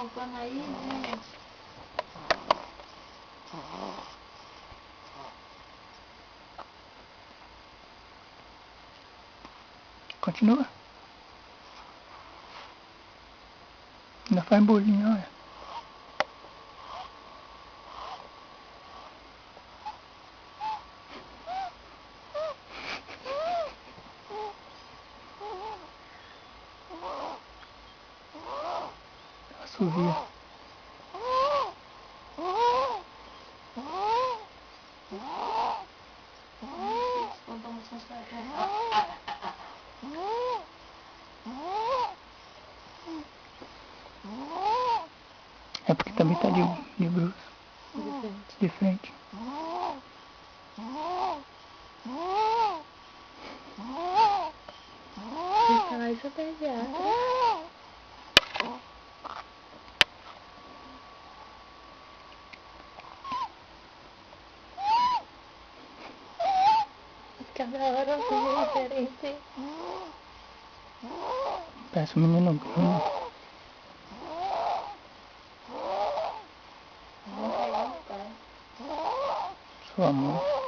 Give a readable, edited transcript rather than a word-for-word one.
limpando aí, gente. Continua. Ainda faz bolinho, olha. Assovia. É porque também tá de bruço. De frente. Então, isso é pediatra. Cada hora eu vejo diferente. Parece um menino Bruno. Sua mãe.